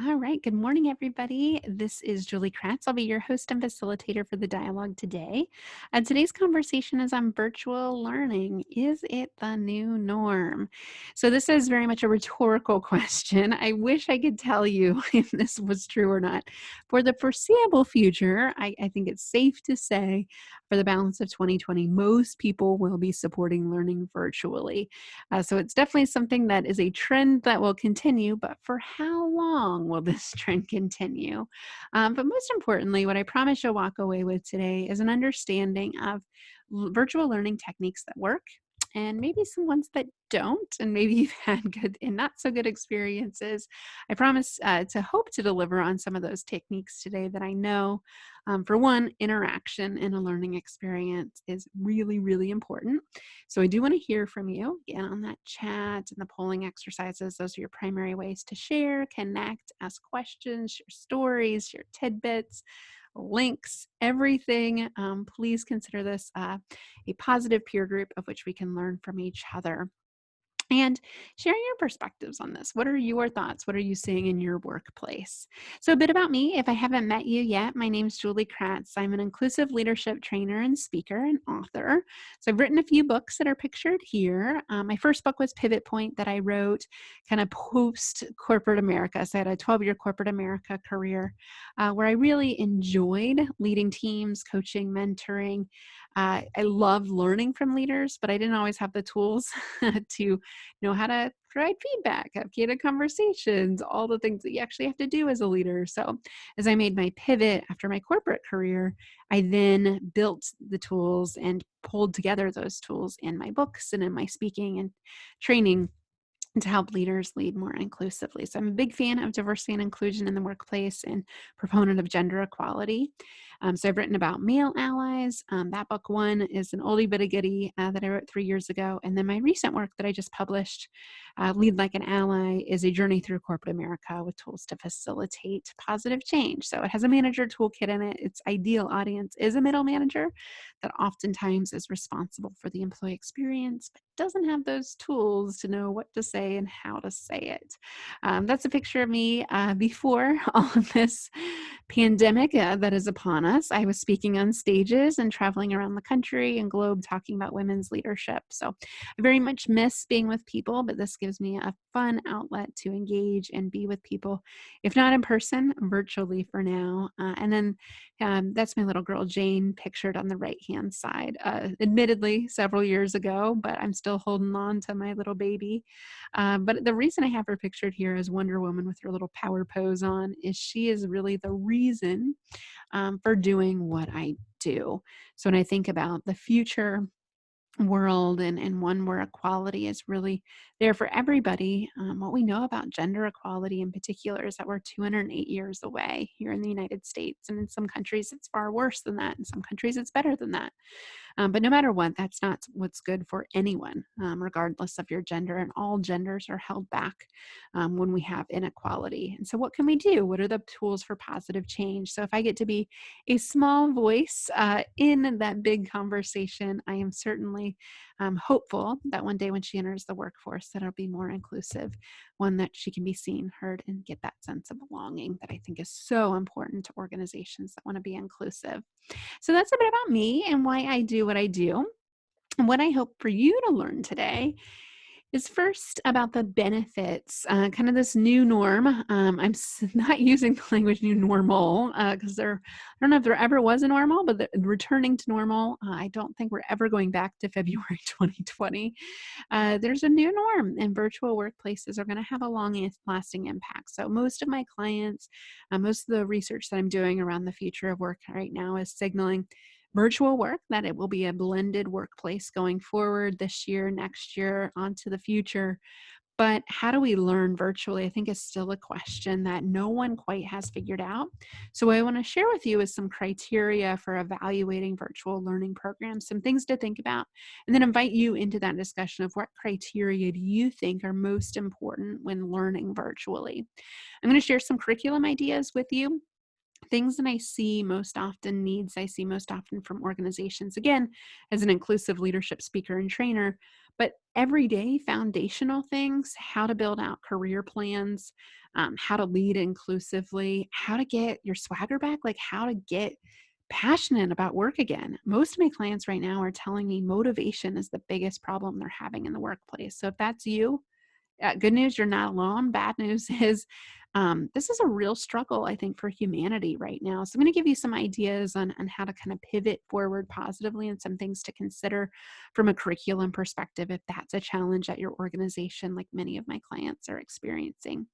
All right. Good morning, everybody. This is Julie Kratz. I'll be your host and facilitator for the dialogue today. Today's conversation is on virtual learning. Is it the new norm? So, this is very much a rhetorical question. I wish I could tell you if this was true or not. For the foreseeable future, I think it's safe to say for the balance of 2020, most people will be supporting learning virtually. So it's definitely something that is a trend that will continue, but for how long will this trend continue? But most importantly, what I promise you'll walk away with today is an understanding of virtual learning techniques that work and maybe some ones that don't, and maybe you've had good and not so good experiences. I promise to hope to deliver on some of those techniques today that I know, for one, interaction in a learning experience is really, really important. So I do want to hear from you. Get on that chat and the polling exercises. Those are your primary ways to share, connect, ask questions, share stories, share tidbits, links, everything. Please consider this a positive peer group of which we can learn from each other. And sharing your perspectives on this. What are your thoughts? What are you seeing in your workplace? So, a bit about me. If I haven't met you yet, my name's Julie Kratz. I'm an inclusive leadership trainer and speaker and author. So, I've written a few books that are pictured here. My first book was Pivot Point, that I wrote kind of post corporate America. So, I had a 12-year corporate America career where I really enjoyed leading teams, coaching, mentoring. I love learning from leaders, but I didn't always have the tools to know how to provide feedback, have candid conversations, all the things that you actually have to do as a leader. So, as I made my pivot after my corporate career, I then built the tools and pulled together those tools in my books and in my speaking and training to help leaders lead more inclusively. So I'm a big fan of diversity and inclusion in the workplace and proponent of gender equality. So I've written about male allies. That book one is an oldie but a goodie that I wrote 3 years ago. And then my recent work that I just published, Lead Like an Ally, is a journey through corporate America with tools to facilitate positive change. So it has a manager toolkit in it. Its ideal audience is a middle manager that oftentimes is responsible for the employee experience, but doesn't have those tools to know what to say and how to say it. That's a picture of me before all of this pandemic that is upon us. I was speaking on stages and traveling around the country and globe talking about women's leadership. So I very much miss being with people, but this gives me a fun outlet to engage and be with people, if not in person, virtually for now. And then that's my little girl Jane pictured on the right hand side. Admittedly, several years ago, but I'm still holding on to my little baby. But the reason I have her pictured here as Wonder Woman with her little power pose on is she is really the reason for doing what I do. So when I think about the future world and one where equality is really there for everybody. What we know about gender equality in particular is that we're 208 years away here in the United States. And in some countries, it's far worse than that. In some countries, it's better than that. But no matter what, that's not what's good for anyone, regardless of your gender. And all genders are held back when we have inequality. And so, what can we do? What are the tools for positive change? So, if I get to be a small voice in that big conversation, I am certainly hopeful that one day when she enters the workforce, that it'll be more inclusive, one that she can be seen, heard, and get that sense of belonging that I think is so important to organizations that want to be inclusive. So that's a bit about me and why I do what I do. And what I hope for you to learn today is first about the benefits, kind of this new norm. Not using the language new normal because I don't know if there ever was a normal, but returning to normal, I don't think we're ever going back to February 2020. There's a new norm, and virtual workplaces are going to have a long lasting impact. So, most of my clients, most of the research that I'm doing around the future of work right now is signaling virtual work, that it will be a blended workplace going forward this year, next year, onto the future. But how do we learn virtually? I think is still a question that no one quite has figured out. So what I want to share with you is some criteria for evaluating virtual learning programs, some things to think about, and then invite you into that discussion of what criteria do you think are most important when learning virtually. I'm going to share some curriculum ideas with you, things that I see most often, needs I see most often from organizations, again, as an inclusive leadership speaker and trainer, But everyday foundational things, how to build out career plans, how to lead inclusively, how to get your swagger back, like how to get passionate about work again. Most of my clients right now are telling me motivation is the biggest problem they're having in the workplace. So if that's you, good news, you're not alone. Bad news is this is a real struggle, I think, for humanity right now. So I'm going to give you some ideas on how to kind of pivot forward positively and some things to consider from a curriculum perspective if that's a challenge at your organization, like many of my clients are experiencing.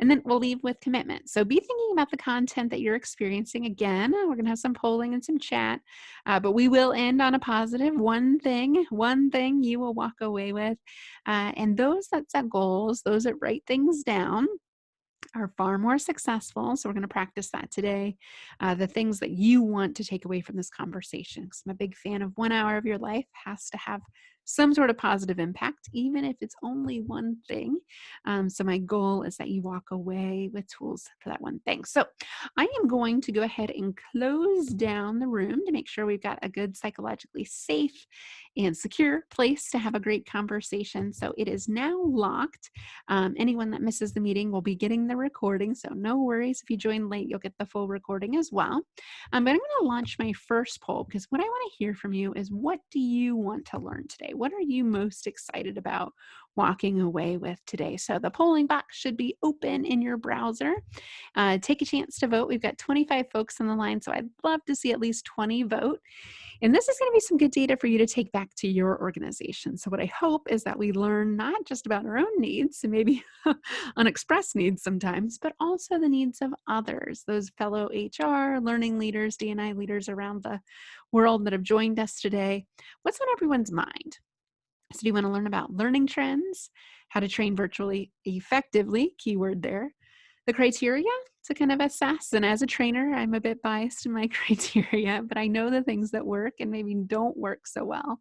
And then we'll leave with commitment. So be thinking about the content that you're experiencing. Again, we're going to have some polling and some chat, but we will end on a positive. One thing you will walk away with. And those that set goals, those that write things down, are far more successful. So we're going to practice that today. The things that you want to take away from this conversation. Because I'm a big fan of 1 hour of your life has to have some sort of positive impact, even if it's only one thing. So my goal is that you walk away with tools for that one thing. So I am going to go ahead and close down the room to make sure we've got a good psychologically safe and secure place to have a great conversation. So it is now locked. Anyone that misses the meeting will be getting the recording, so no worries. If you join late, you'll get the full recording as well. But I'm going to launch my first poll because what I want to hear from you is, what do you want to learn today? What are you most excited about walking away with today? So the polling box should be open in your browser. Take a chance to vote. We've got 25 folks on the line, so I'd love to see at least 20 vote. And this is going to be some good data for you to take back to your organization. So what I hope is that we learn not just about our own needs and maybe unexpressed needs sometimes, but also the needs of others, those fellow HR, learning leaders, D&I leaders around the world that have joined us today. What's on everyone's mind? So do you want to learn about learning trends, how to train virtually effectively, keyword there, the criteria to kind of assess. And as a trainer, I'm a bit biased in my criteria, but I know the things that work and maybe don't work so well.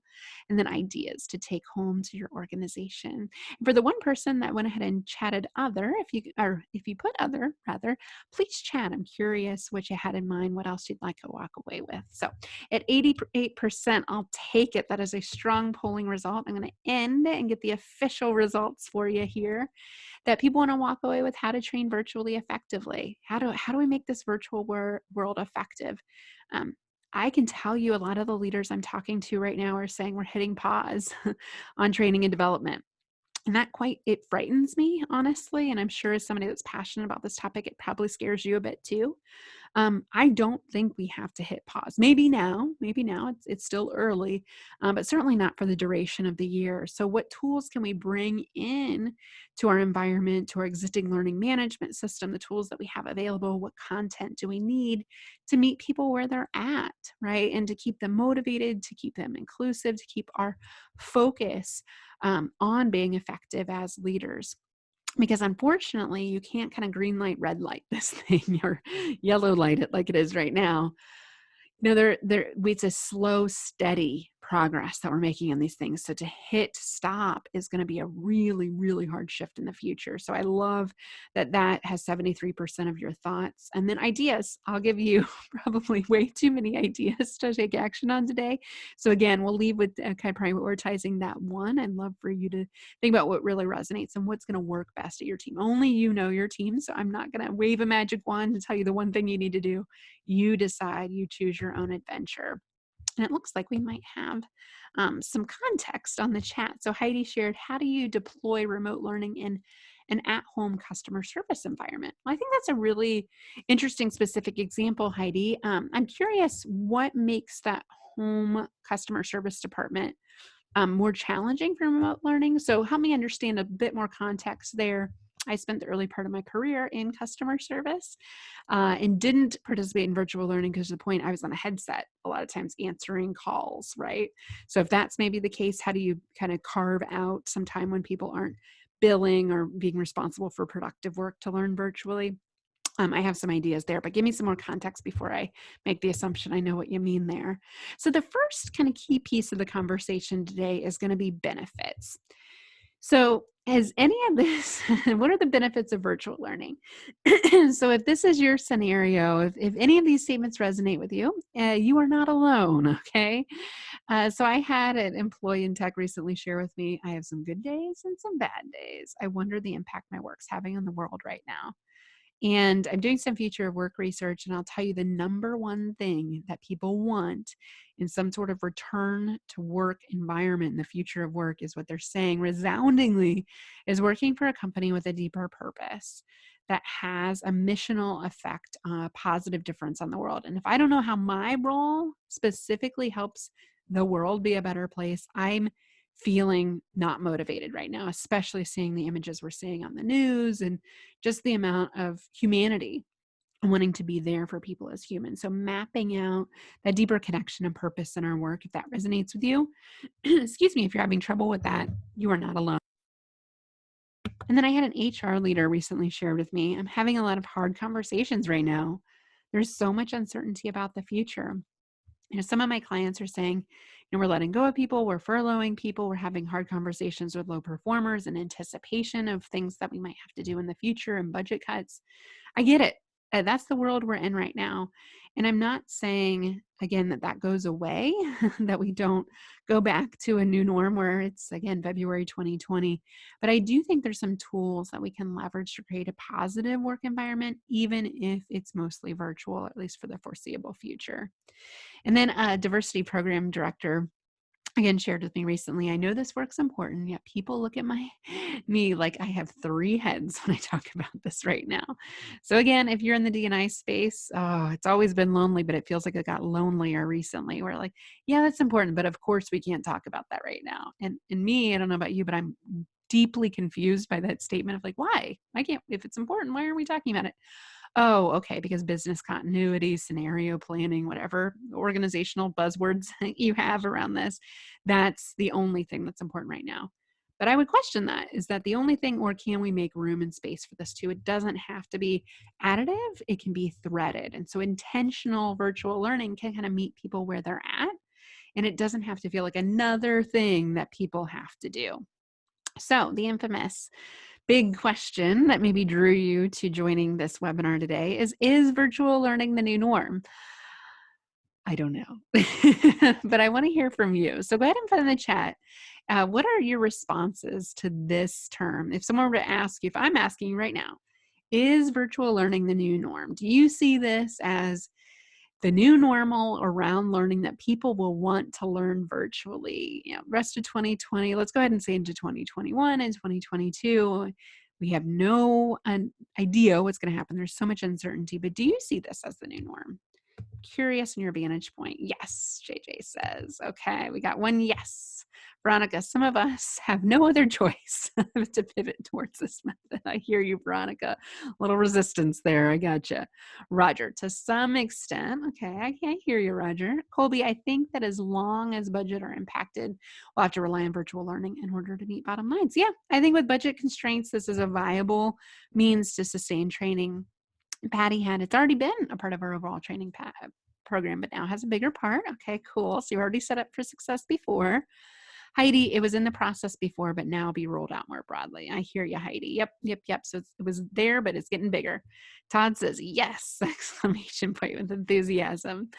And then ideas to take home to your organization. And for the one person that went ahead and chatted other, if you put other rather, please chat. I'm curious what you had in mind, what else you'd like to walk away with. So at 88%, I'll take it. That is a strong polling result. I'm going to end and get the official results for you here, that people want to walk away with how to train virtually effectively. How do we make this virtual world effective? I can tell you a lot of the leaders I'm talking to right now are saying we're hitting pause on training and development. And it frightens me, honestly. And I'm sure as somebody that's passionate about this topic, it probably scares you a bit too. I don't think we have to hit pause. Maybe now, it's still early, but certainly not for the duration of the year. So what tools can we bring in to our environment, to our existing learning management system, the tools that we have available? What content do we need to meet people where they're at, right? And to keep them motivated, to keep them inclusive, to keep our focus on being effective as leaders. Because unfortunately, you can't kind of green light, red light this thing or yellow light it like it is right now. It's a slow, steady progress that we're making on these things. So to hit stop is going to be a really, really hard shift in the future. So I love that has 73% of your thoughts. And then ideas. I'll give you probably way too many ideas to take action on today. So again, we'll leave with kind of prioritizing that one. I'd love for you to think about what really resonates and what's going to work best at your team. Only you know your team. So I'm not going to wave a magic wand to tell you the one thing you need to do. You decide, you choose your own adventure. And it looks like we might have some context on the chat. So Heidi shared, how do you deploy remote learning in an at-home customer service environment? Well, I think that's a really interesting specific example, Heidi. I'm curious what makes that home customer service department more challenging for remote learning. So help me understand a bit more context there. I spent the early part of my career in customer service and didn't participate in virtual learning because of the point I was on a headset a lot of times answering calls, right? So if that's maybe the case, how do you kind of carve out some time when people aren't billing or being responsible for productive work to learn virtually? I have some ideas there, but give me some more context before I make the assumption I know what you mean there. So the first kind of key piece of the conversation today is going to be benefits. So Is any of this, what are the benefits of virtual learning? So if this is your scenario, if any of these statements resonate with you, you are not alone, okay? So I had an employee in tech recently share with me, I have some good days and some bad days. I wonder the impact my work's having on the world right now. And I'm doing some future of work research, and I'll tell you the number one thing that people want in some sort of return to work environment in the future of work is what they're saying resoundingly is working for a company with a deeper purpose that has a missional effect, a positive difference on the world. And if I don't know how my role specifically helps the world be a better place, I'm feeling not motivated right now, especially seeing the images we're seeing on the news and just the amount of humanity wanting to be there for people as humans. So mapping out that deeper connection and purpose in our work, if that resonates with you, excuse me, if you're having trouble with that, you are not alone. And then I had an HR leader recently shared with me, I'm having a lot of hard conversations right now. There's so much uncertainty about the future. Some of my clients are saying, we're letting go of people, we're furloughing people, we're having hard conversations with low performers in anticipation of things that we might have to do in the future and budget cuts. I get it. That's the world we're in right now. And I'm not saying, again, that goes away, that we don't go back to a new norm where it's, again, February 2020. But I do think there's some tools that we can leverage to create a positive work environment, even if it's mostly virtual, at least for the foreseeable future. And then a diversity program director again shared with me recently, I know this work's important, yet people look at me like I have three heads when I talk about this right now. So again, if you're in the D&I space, oh, it's always been lonely, but it feels like it got lonelier recently. We're like, yeah, that's important, but of course we can't talk about that right now. And me, I don't know about you, but I'm deeply confused by that statement of like, why? I can't, if it's important, why aren't we talking about it? Oh, okay, because business continuity, scenario planning, whatever organizational buzzwords you have around this, that's the only thing that's important right now. But I would question that. Is that the only thing, or can we make room and space for this too? It doesn't have to be additive, it can be threaded. And so intentional virtual learning can kind of meet people where they're at. And it doesn't have to feel like another thing that people have to do. So the infamous big question that maybe drew you to joining this webinar today is virtual learning the new norm? I don't know, but I want to hear from you. So go ahead and put in the chat. What are your responses to this term? If someone were to ask you, if I'm asking you right now, is virtual learning the new norm? Do you see this as the new normal around learning that people will want to learn virtually? Rest of 2020, let's go ahead and say into 2021 and 2022. We have no idea what's going to happen. There's so much uncertainty, but do you see this as the new norm? Curious in your vantage point. Yes, JJ says. Okay, we got one yes. Veronica, some of us have no other choice to pivot towards this method. I hear you, Veronica. A little resistance there. I gotcha. Roger, to some extent. Okay, I hear you, Roger. Colby, I think that as long as budget are impacted, we'll have to rely on virtual learning in order to meet bottom lines. Yeah, I think with budget constraints, this is a viable means to sustain training. Patty had, it's already been a part of our overall training program, but now has a bigger part. Okay, cool. So you already set up for success before. Heidi, it was in the process before, but now be rolled out more broadly. I hear you, Heidi. Yep. So it was there, but it's getting bigger. Todd says, yes, exclamation point with enthusiasm.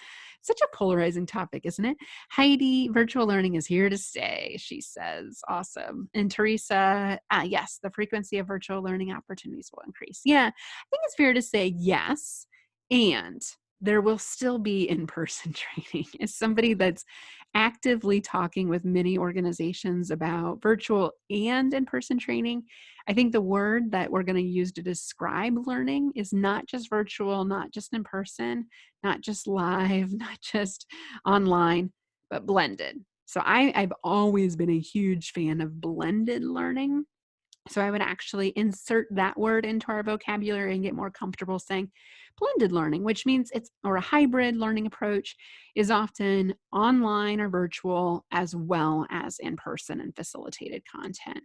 Such a polarizing topic, isn't it? Heidi, virtual learning is here to stay, she says. Awesome. And Teresa, yes, the frequency of virtual learning opportunities will increase. Yeah, I think it's fair to say yes. And there will still be in-person training. As somebody that's actively talking with many organizations about virtual and in-person training, I think the word that we're going to use to describe learning is not just virtual, not just in person, not just live, not just online, but blended. So I've always been a huge fan of blended learning. So I would actually insert that word into our vocabulary and get more comfortable saying blended learning, which means or a hybrid learning approach is often online or virtual as well as in person and facilitated content.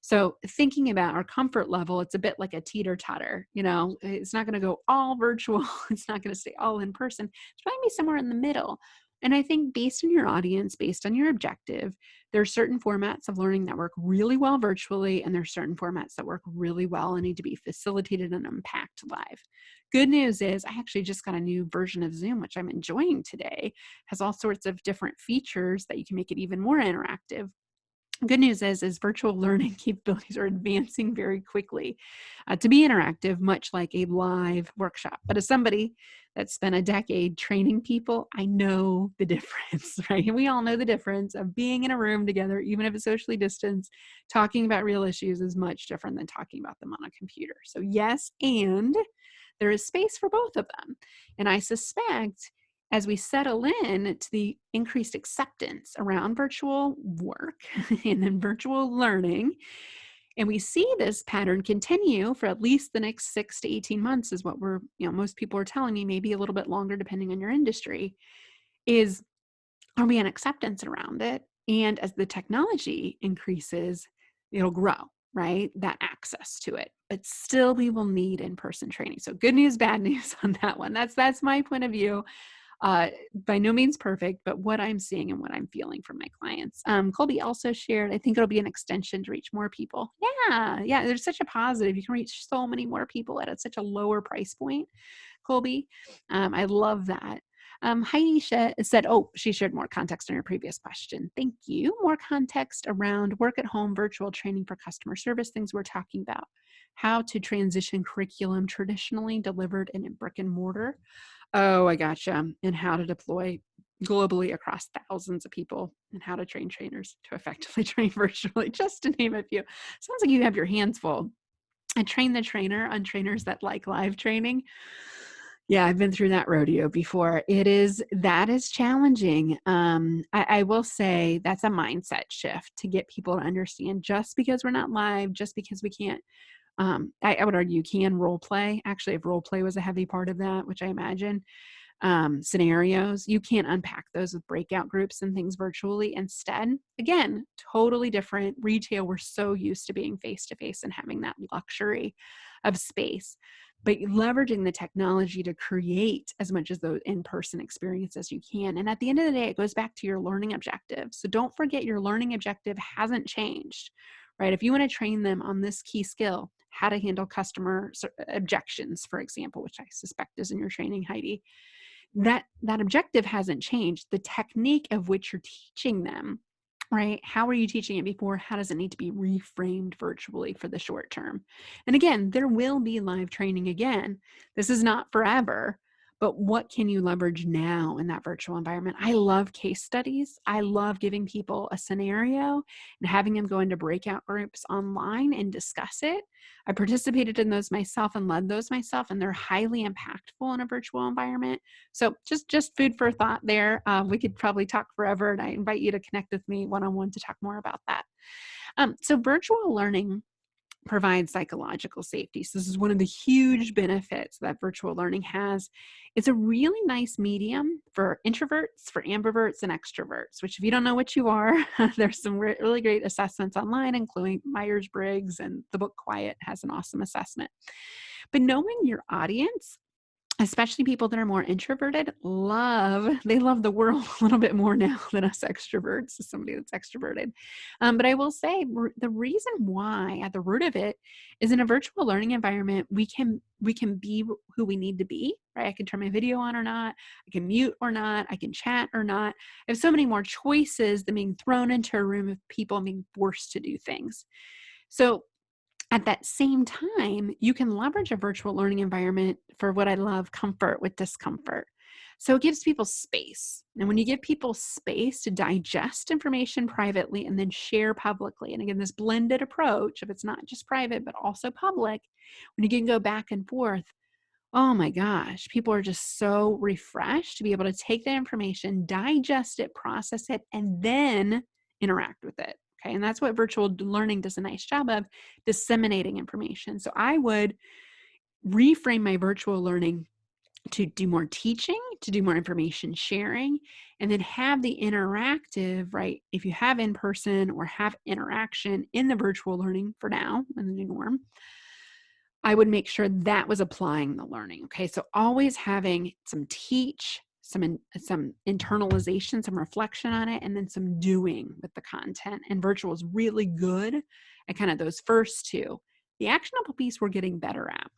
So thinking about our comfort level, it's a bit like a teeter-totter. It's not going to go all virtual. It's not going to stay all in person. It's probably be somewhere in the middle. And I think based on your audience, based on your objective, there are certain formats of learning that work really well virtually, and there are certain formats that work really well and need to be facilitated and unpacked live. Good news is I actually just got a new version of Zoom, which I'm enjoying today. Has all sorts of different features that you can make it even more interactive. Good news is virtual learning capabilities are advancing very quickly to be interactive, much like a live workshop. But as somebody that spent a decade training people, I know the difference, right? And we all know the difference of being in a room together, even if it's socially distanced, talking about real issues is much different than talking about them on a computer. So yes, and there is space for both of them. And I suspect as we settle in to the increased acceptance around virtual work and then virtual learning, and we see this pattern continue for at least the next 6 to 18 months is what most people are telling me, maybe a little bit longer depending on your industry, is are we an acceptance around it? And as the technology increases, it'll grow, right? That access to it. But still we will need in-person training. So good news, bad news on that one. That's my point of view. By no means perfect, but what I'm seeing and what I'm feeling from my clients. Colby also shared, I think it'll be an extension to reach more people. Yeah, there's such a positive. You can reach so many more people at such a lower price point, Colby. I love that. Heidi said, oh, she shared more context on her previous question. Thank you. More context around work at home, virtual training for customer service, things we're talking about. How to transition curriculum traditionally delivered in a brick and mortar. Oh, I gotcha. And how to deploy globally across thousands of people and how to train trainers to effectively train virtually, just to name a few. Sounds like you have your hands full. I train the trainer on trainers that like live training. Yeah, I've been through that rodeo before. That is challenging. I will say that's a mindset shift to get people to understand just because we're not live, just because we can't I would argue can role play. Actually, if role play was a heavy part of that, which I imagine, scenarios, you can't unpack those with breakout groups and things virtually. Instead, again, totally different. Retail, we're so used to being face to face and having that luxury of space. But leveraging the technology to create as much as those in-person experience as you can. And at the end of the day, it goes back to your learning objective. So don't forget your learning objective hasn't changed, right? If you want to train them on this key skill, how to handle customer objections, for example, which I suspect is in your training, Heidi, that objective hasn't changed. The technique of which you're teaching them, right? How are you teaching it before? How does it need to be reframed virtually for the short term? And again, there will be live training again. This is not forever, but what can you leverage now in that virtual environment? I love case studies. I love giving people a scenario and having them go into breakout groups online and discuss it. I participated in those myself and led those myself, and they're highly impactful in a virtual environment. So just food for thought there. We could probably talk forever, and I invite you to connect with me one-on-one to talk more about that. So virtual learning provides psychological safety. So this is one of the huge benefits that virtual learning has. It's a really nice medium for introverts, for ambiverts, and extroverts, which if you don't know what you are, there's some really great assessments online, including Myers-Briggs, and the book Quiet has an awesome assessment. But knowing your audience, especially people that are more introverted, they love the world a little bit more now than us extroverts, as somebody that's extroverted. But I will say the reason why at the root of it is in a virtual learning environment, we can be who we need to be, right? I can turn my video on or not, I can mute or not, I can chat or not. I have so many more choices than being thrown into a room of people and being forced to do things. So at that same time, you can leverage a virtual learning environment for what I love, comfort with discomfort. So it gives people space. And when you give people space to digest information privately and then share publicly, and again, this blended approach, if it's not just private, but also public, when you can go back and forth, oh my gosh, people are just so refreshed to be able to take that information, digest it, process it, and then interact with it. Okay. And that's what virtual learning does a nice job of, disseminating information. So I would reframe my virtual learning to do more teaching, to do more information sharing, and then have the interactive, right? If you have in person or have interaction in the virtual learning for now, in the new norm, I would make sure that was applying the learning. Okay. So always having some teach, some internalization, some reflection on it, and then some doing with the content. And virtual is really good at kind of those first two. The actionable piece we're getting better at.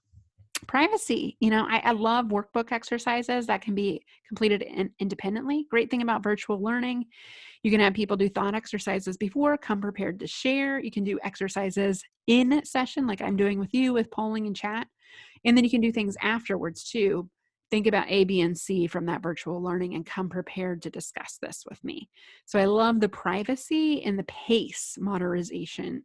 Privacy. I love workbook exercises that can be completed independently. Great thing about virtual learning, you can have people do thought exercises before, come prepared to share. You can do exercises in session, like I'm doing with you with polling and chat. And then you can do things afterwards too. Think about A, B, and C from that virtual learning and come prepared to discuss this with me. So I love the privacy and the pace moderation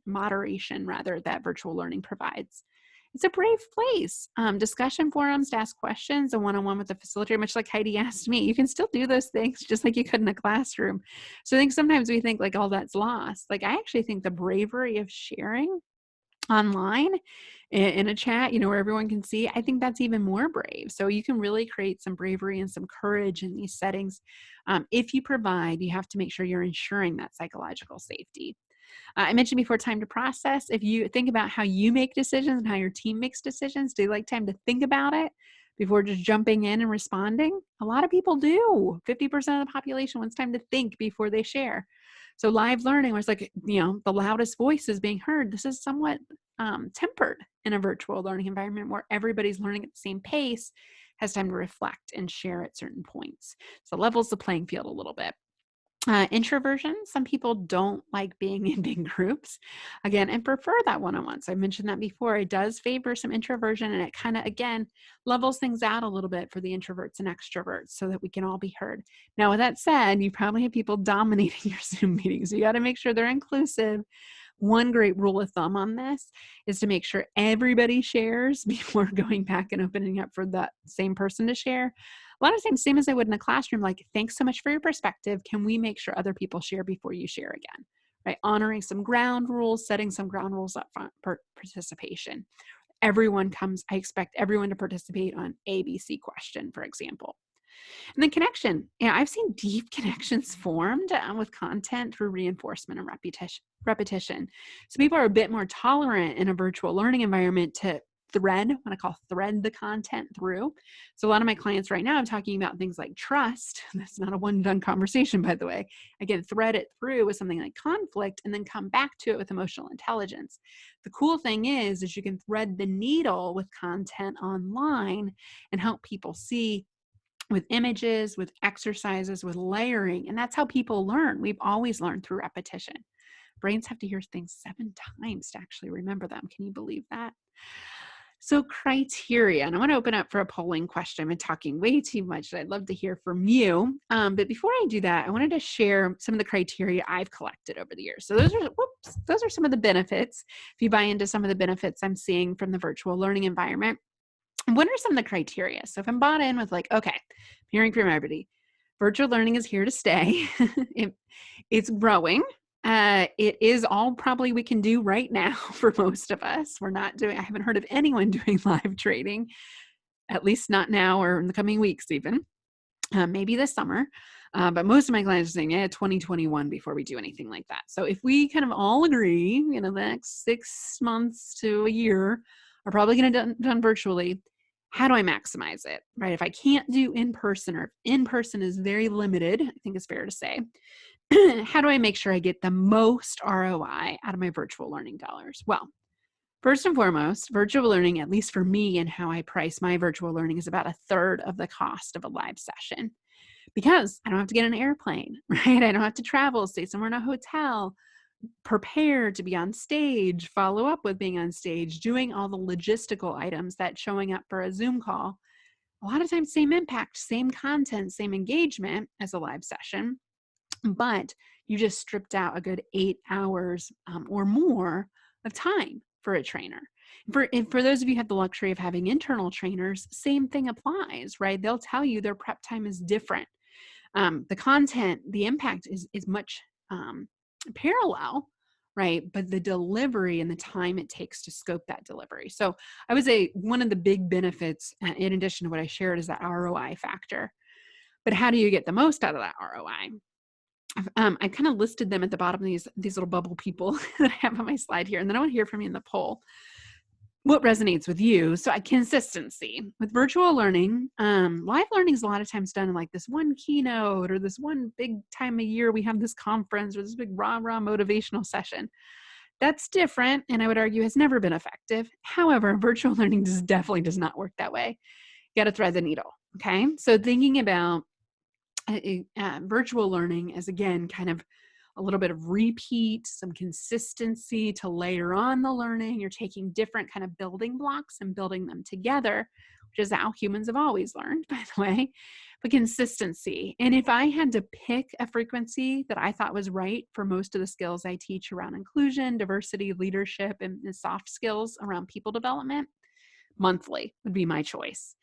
rather that virtual learning provides. It's a brave place. Discussion forums to ask questions, a one-on-one with the facilitator, much like Heidi asked me. You can still do those things just like you could in a classroom. So I think sometimes we think like, oh, that's lost. Like I actually think the bravery of sharing online in a chat, where everyone can see, I think that's even more brave. So you can really create some bravery and some courage in these settings. If you provide, you have to make sure you're ensuring that psychological safety. I mentioned before time to process. If you think about how you make decisions and how your team makes decisions, do you like time to think about it before just jumping in and responding? A lot of people do. 50% of the population wants time to think before they share. So live learning was like, the loudest voice is being heard. This is somewhat tempered in a virtual learning environment where everybody's learning at the same pace, has time to reflect and share at certain points. So levels the playing field a little bit. Introversion, some people don't like being in big groups again and prefer that one-on-one. So I mentioned that before. It does favor some introversion, and it kind of, again, levels things out a little bit for the introverts and extroverts so that we can all be heard. Now, with that said, you probably have people dominating your Zoom meetings. You got to make sure they're inclusive. One great rule of thumb on this is to make sure everybody shares before going back and opening up for that same person to share. A lot of times, same as I would in a classroom, like, thanks so much for your perspective. Can we make sure other people share before you share again? Right? Honoring some ground rules, setting some ground rules up front for participation. Everyone comes, I expect everyone to participate on ABC question, for example. And then connection. I've seen deep connections formed with content through reinforcement and repetition. So people are a bit more tolerant in a virtual learning environment to thread the content through. So a lot of my clients right now, I'm talking about things like trust. That's not a one-done conversation, by the way. Again, thread it through with something like conflict and then come back to it with emotional intelligence. The cool thing is you can thread the needle with content online and help people see with images, with exercises, with layering. And that's how people learn. We've always learned through repetition. Brains have to hear things 7 times to actually remember them. Can you believe that? So criteria, and I want to open up for a polling question. I've been talking way too much. I'd love to hear from you. But before I do that, I wanted to share some of the criteria I've collected over the years. So those are some of the benefits. If you buy into some of the benefits I'm seeing from the virtual learning environment, what are some of the criteria? So if I'm bought in with like, okay, I'm hearing from everybody, virtual learning is here to stay. It's growing. It is all probably we can do right now for most of us. I haven't heard of anyone doing live trading, at least not now or in the coming weeks even, maybe this summer. But most of my clients are saying, 2021 before we do anything like that. So if we kind of all agree, the next 6 months to a year are probably going to be done virtually, how do I maximize it, right? If I can't do in person or if in person is very limited, I think it's fair to say, how do I make sure I get the most ROI out of my virtual learning dollars? Well, first and foremost, virtual learning, at least for me and how I price my virtual learning, is about 1/3 of the cost of a live session because I don't have to get an airplane, right? I don't have to travel, stay somewhere in a hotel, prepare to be on stage, follow up with being on stage, doing all the logistical items that showing up for a Zoom call. A lot of times, same impact, same content, same engagement as a live session, but you just stripped out a good 8 hours or more of time for a trainer. For those of you who have the luxury of having internal trainers, same thing applies, right? They'll tell you their prep time is different. The content, the impact is much parallel, right? But the delivery and the time it takes to scope that delivery. So I would say one of the big benefits, in addition to what I shared, is that ROI factor. But how do you get the most out of that ROI? I kind of listed them at the bottom of these little bubble people that I have on my slide here. And then I want to hear from you in the poll. what resonates with you. So consistency with virtual learning. Live learning is a lot of times done in like this one keynote or this one big time a year. We have this conference or this big rah motivational session. That's different, and I would argue has never been effective. However, virtual learning definitely does not work that way. You got to thread the needle. Okay, so thinking about virtual learning as, again, kind of a little bit of repeat, some consistency to layer on the learning. You're taking different kind of building blocks and building them together, which is how humans have always learned, by the way, but consistency. And if I had to pick a frequency that I thought was right for most of the skills I teach around inclusion, diversity, leadership, and the soft skills around people development, monthly would be my choice.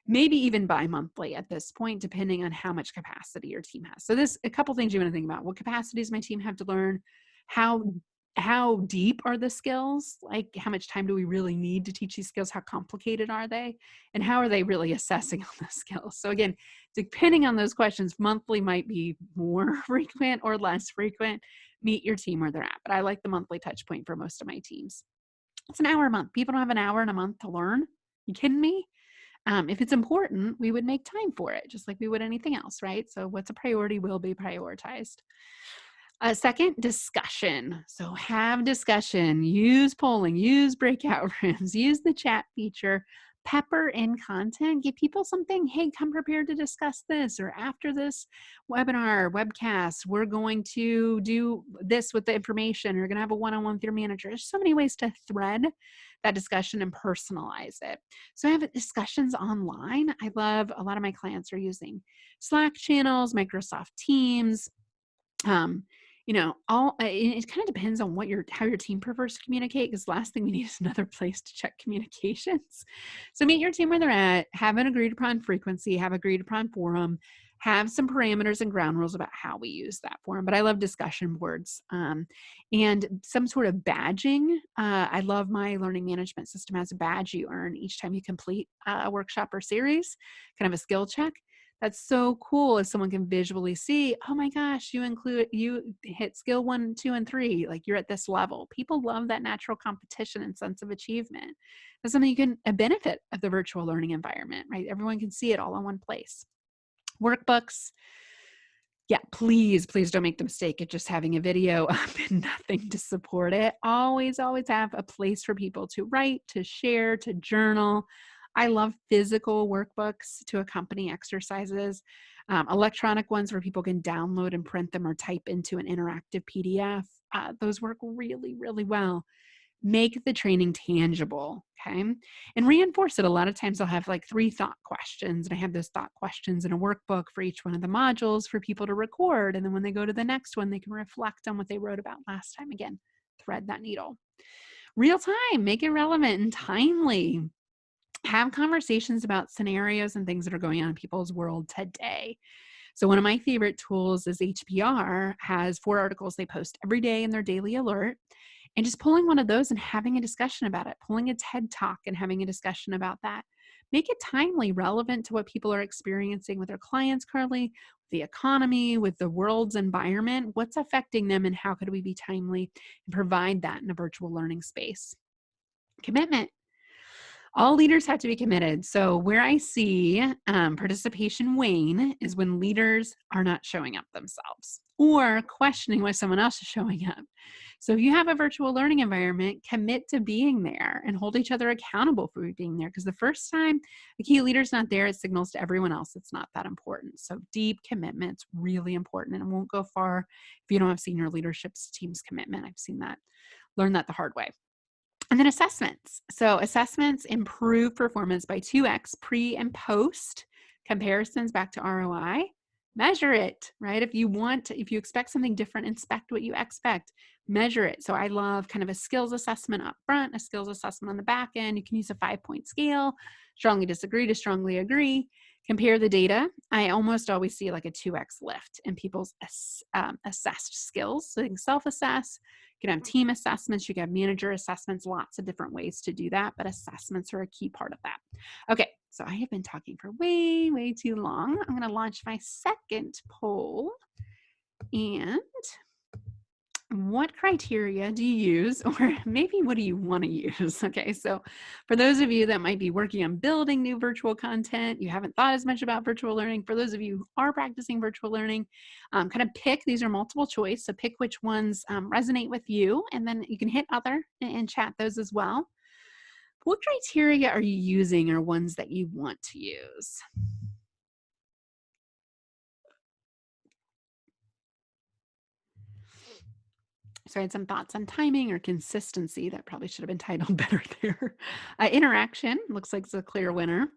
Maybe even bi-monthly at this point, depending on how much capacity your team has. So there's a couple things you want to think about. What capacity does my team have to learn? How deep are the skills? Like, how much time do we really need to teach these skills? How complicated are they? And how are they really assessing on the skills? So again, depending on those questions, monthly might be more frequent or less frequent. Meet your team where they're at. But I like the monthly touch point for most of my teams. It's an hour a month. People don't have an hour in a month to learn. You kidding me? If it's important, we would make time for it, just like we would anything else, right? So what's a priority will be prioritized. Second, discussion. So have discussion, use polling, use breakout rooms, use the chat feature, pepper in content, give people something, hey, come prepared to discuss this, or after this webinar, webcast, we're going to do this with the information. You're going to have a one-on-one with your manager. There's so many ways to thread that discussion and personalize it. So I have discussions online. I love, a lot of my clients are using Slack channels, Microsoft Teams, it kind of depends on how your team prefers to communicate, because the last thing we need is another place to check communications. So meet your team where they're at, have an agreed upon frequency, have agreed upon forum, have some parameters and ground rules about how we use that forum. But I love discussion boards and some sort of badging. I love my learning management system has a badge you earn each time you complete a workshop or series, kind of a skill check. That's so cool if someone can visually see, oh my gosh, you hit skill 1, 2, and 3, like you're at this level. People love that natural competition and sense of achievement. That's something you can, a benefit of the virtual learning environment, right? Everyone can see it all in one place. Workbooks. Yeah, please don't make the mistake of just having a video up and nothing to support it. Always have a place for people to write, to share, to journal. I love physical workbooks to accompany exercises, electronic ones where people can download and print them or type into an interactive PDF. Those work really, really well. Make the training tangible, okay? And reinforce it. A lot of times I'll have like 3 thought questions, and I have those thought questions in a workbook for each one of the modules for people to record. And then when they go to the next one, they can reflect on what they wrote about last time. Again, thread that needle. Real time, make it relevant and timely. Have conversations about scenarios and things that are going on in people's world today. So one of my favorite tools is HBR has 4 articles they post every day in their daily alert. And just pulling one of those and having a discussion about it, pulling a TED Talk and having a discussion about that. Make it timely, relevant to what people are experiencing with their clients currently, the economy, with the world's environment, what's affecting them, and how could we be timely and provide that in a virtual learning space. Commitment. All leaders have to be committed. So where I see participation wane is when leaders are not showing up themselves or questioning why someone else is showing up. So if you have a virtual learning environment, commit to being there and hold each other accountable for being there. Because the first time a key leader's not there, it signals to everyone else it's not that important. So deep commitment's really important, and it won't go far if you don't have senior leadership team's commitment. I've seen that, learned that the hard way. And then assessments. So assessments improve performance by 2x pre and post comparisons back to ROI. Measure it, right? If you expect something different, inspect what you expect. Measure it. So I love kind of a skills assessment up front, a skills assessment on the back end. You can use a 5-point scale, strongly disagree to strongly agree. Compare the data. I almost always see like a 2x lift in people's assessed skills. So they can self-assess. You can have team assessments, you can have manager assessments, lots of different ways to do that, but assessments are a key part of that. Okay, so I have been talking for way too long. I'm going to launch my second poll, and What criteria do you use, or maybe what do you want to use? Okay, so for those of you that might be working on building new virtual content, you haven't thought as much about virtual learning. For those of you who are practicing virtual learning, kind of pick, these are multiple choice, so pick which ones resonate with you, and then you can hit other and chat those as well. What criteria are you using, or ones that you want to use? So I had some thoughts on timing or consistency. That probably should have been titled better there. Interaction looks like it's a clear winner.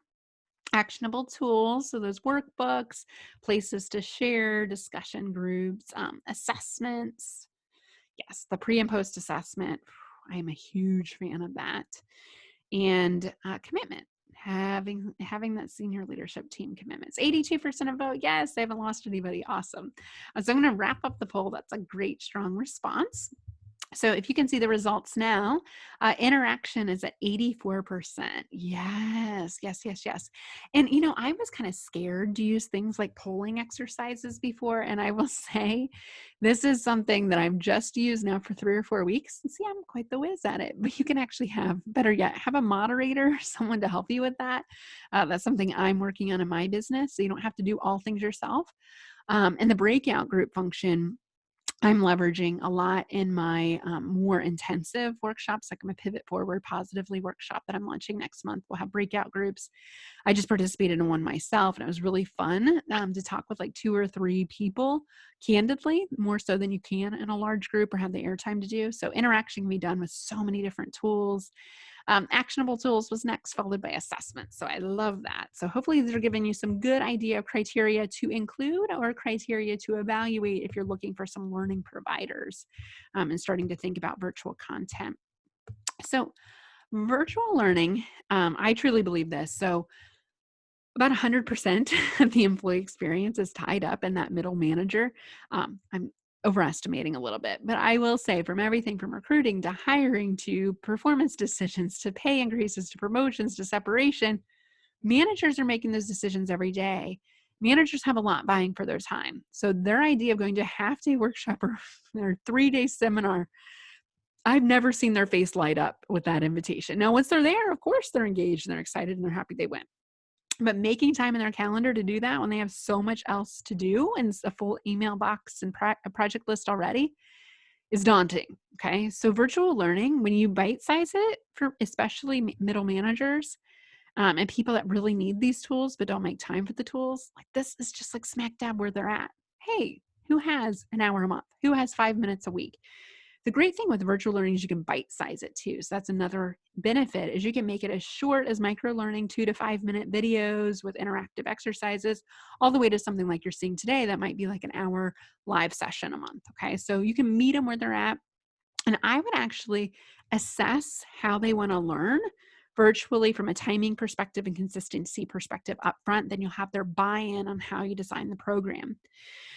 Actionable tools, so those workbooks, places to share, discussion groups, assessments. Yes, the pre and post assessment. I am a huge fan of that. And commitment. Having that senior leadership team commitments. 82% of vote yes. They haven't lost anybody. Awesome. So I'm going to wrap up the poll. That's a great strong response. So if you can see the results now, interaction is at 84%. Yes, yes, yes, yes. And, I was kind of scared to use things like polling exercises before. And I will say, this is something that I've just used now for 3 or 4 weeks. And see, I'm quite the whiz at it. But you can actually better yet, have a moderator, someone to help you with that. That's something I'm working on in my business. So you don't have to do all things yourself. And the breakout group function, I'm leveraging a lot in my more intensive workshops, like my Pivot Forward Positively workshop that I'm launching next month. We'll have breakout groups. I just participated in one myself, and it was really fun to talk with like 2 or 3 people candidly, more so than you can in a large group or have the airtime to do. So interaction can be done with so many different tools. Actionable tools was next, followed by assessment. So I love that. So hopefully these are giving you some good idea of criteria to include or criteria to evaluate if you're looking for some learning providers and starting to think about virtual content. So virtual learning, I truly believe this. So about 100% of the employee experience is tied up in that middle manager. I'm overestimating a little bit, but I will say from everything from recruiting to hiring to performance decisions to pay increases to promotions to separation, managers are making those decisions every day. Managers have a lot buying for their time. So their idea of going to a half-day workshop or their 3-day seminar, I've never seen their face light up with that invitation. Now, once they're there, of course, they're engaged and they're excited and they're happy they went. But making time in their calendar to do that when they have so much else to do and a full email box and a project list already is daunting. Okay. So virtual learning, when you bite size it for especially middle managers and people that really need these tools but don't make time for the tools, like this is just like smack dab where they're at. Hey, who has an hour a month? Who has 5 minutes a week? The great thing with virtual learning is you can bite size it too. So that's another benefit is you can make it as short as micro learning, 2 to 5 minute videos with interactive exercises, all the way to something like you're seeing today that might be like an hour live session a month. Okay. So you can meet them where they're at. And I would actually assess how they want to learn virtually from a timing perspective and consistency perspective upfront. Then you'll have their buy-in on how you design the program.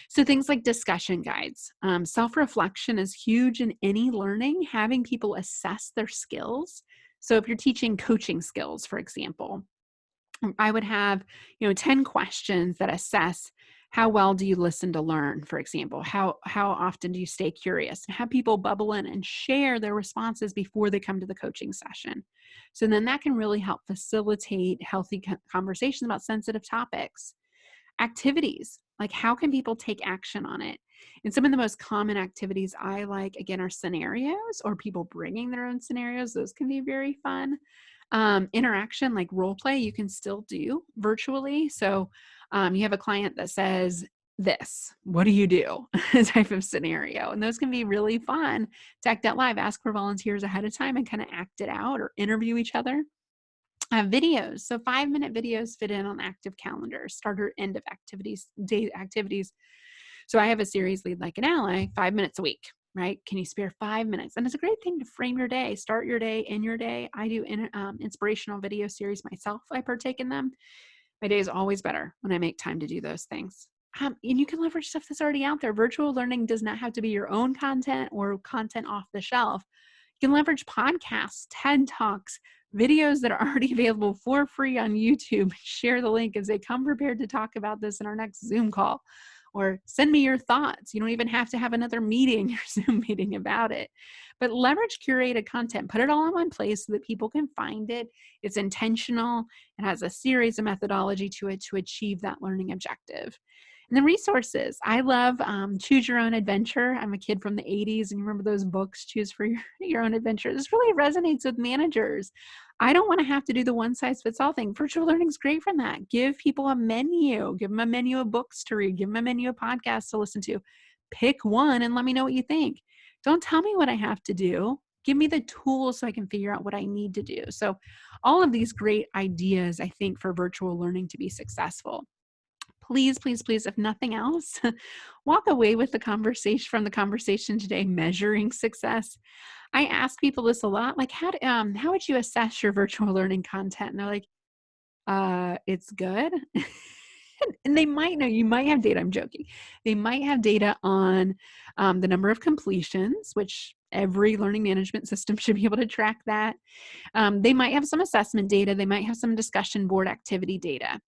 So things like discussion guides, self-reflection is huge in any learning, having people assess their skills. So if you're teaching coaching skills, for example, I would have, 10 questions that assess how well do you listen to learn, for example, how often do you stay curious, and have people bubble in and share their responses before they come to the coaching session. So then that can really help facilitate healthy conversations about sensitive topics. Activities, like how can people take action on it? And some of the most common activities I like, again, are scenarios or people bringing their own scenarios. Those can be very fun. Interaction, like role play, you can still do virtually. So you have a client that says, this, what do you do? Type of scenario. And those can be really fun to act out live. Ask for volunteers ahead of time and kind of act it out or interview each other. Videos. So 5-minute videos fit in on active calendars, start or end of activities, day activities. So I have a series, Lead Like an Ally, 5 minutes a week, right? Can you spare 5 minutes? And it's a great thing to frame your day, start your day, end your day. I do inspirational video series myself. I partake in them. My day is always better when I make time to do those things. And you can leverage stuff that's already out there. Virtual learning does not have to be your own content or content off the shelf. You can leverage podcasts, TED Talks, videos that are already available for free on YouTube. Share the link and say, come prepared to talk about this in our next Zoom call. or send me your thoughts. You don't even have to have another meeting or Zoom meeting about it. But leverage curated content, put it all in one place so that people can find it. It's intentional. It has a series of methodology to it to achieve that learning objective. And then resources. I love Choose Your Own Adventure. I'm a kid from the 80s, and you remember those books, Choose for Your Own Adventure. This really resonates with managers. I don't want to have to do the one size fits all thing. Virtual learning is great from that. Give people a menu. Give them a menu of books to read. Give them a menu of podcasts to listen to. Pick one and let me know what you think. Don't tell me what I have to do. Give me the tools so I can figure out what I need to do. So all of these great ideas, I think, for virtual learning to be successful. Please, please, please, if nothing else, walk away with the conversation from the conversation today, measuring success. I ask people this a lot, like, how would you assess your virtual learning content? And they're like, it's good. And they might know, you might have data, I'm joking. They might have data on the number of completions, which every learning management system should be able to track that. They might have some assessment data. They might have some discussion board activity data.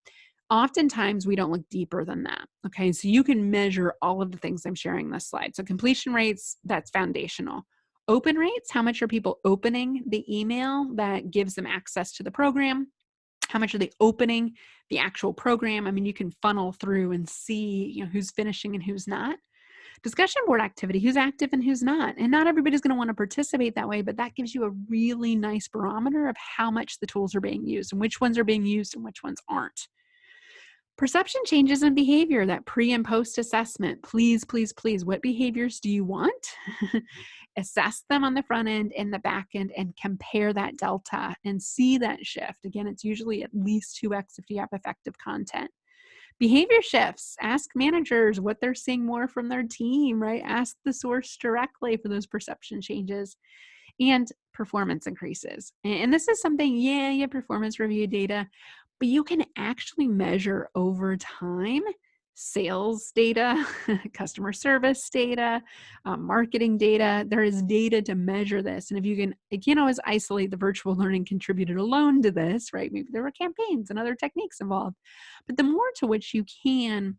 Oftentimes, we don't look deeper than that. Okay, so you can measure all of the things I'm sharing in this slide. So completion rates, that's foundational. Open rates, how much are people opening the email that gives them access to the program? How much are they opening the actual program? I mean, you can funnel through and see, who's finishing and who's not. Discussion board activity, who's active and who's not. And not everybody's going to want to participate that way, but that gives you a really nice barometer of how much the tools are being used and which ones are being used and which ones aren't. Perception changes in behavior, that pre and post assessment. Please, please, please, what behaviors do you want? Assess them on the front end and the back end and compare that delta and see that shift. Again, it's usually at least 2x if you have effective content. Behavior shifts. Ask managers what they're seeing more from their team, right? Ask the source directly for those perception changes. And performance increases. And this is something, you have performance review data, but you can actually measure over time sales data, customer service data, marketing data. There is data to measure this. And if you can't always isolate the virtual learning contributed alone to this, right? Maybe there were campaigns and other techniques involved. But the more to which you can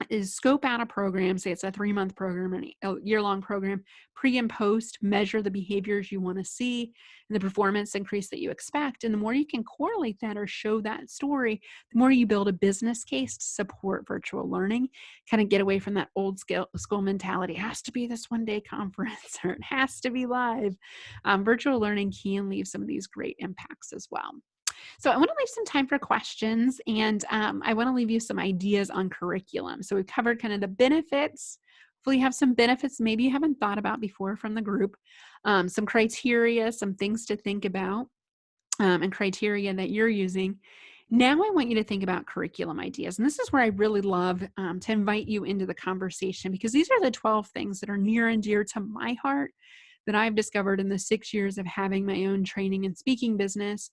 is scope out a program, say it's a 3-month program or a year-long program, pre and post, measure the behaviors you want to see and the performance increase that you expect. And the more you can correlate that or show that story, the more you build a business case to support virtual learning, kind of get away from that old school mentality. It has to be this one-day conference or it has to be live. Virtual learning can leave some of these great impacts as well. So I want to leave some time for questions, and I want to leave you some ideas on curriculum. So we've covered kind of the benefits. Hopefully you have some benefits maybe you haven't thought about before from the group, some criteria, some things to think about, and criteria that you're using. Now I want you to think about curriculum ideas. And this is where I really love to invite you into the conversation, because these are the 12 things that are near and dear to my heart that I've discovered in the 6 years of having my own training and speaking business,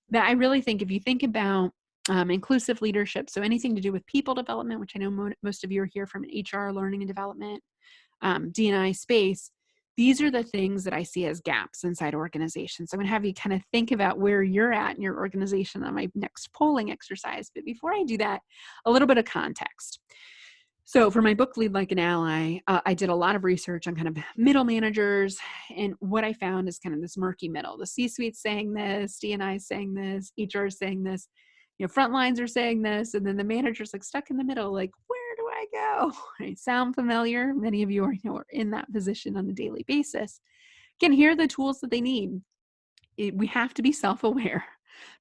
that I really think if you think about inclusive leadership, so anything to do with people development, which I know most of you are here from an HR, learning and development, D&I space, these are the things that I see as gaps inside organizations. So I'm going to have you kind of think about where you're at in your organization on my next polling exercise. But before I do that, a little bit of context. So for my book, Lead Like an Ally, I did a lot of research on kind of middle managers. And what I found is kind of this murky middle. The C-suite's saying this, D&I is saying this, HR is saying this, front lines are saying this, and then the manager's like stuck in the middle, like, where do I go? Right? Sound familiar? Many of you are in that position on a daily basis. Again, here are the tools that they need. We have to be self-aware.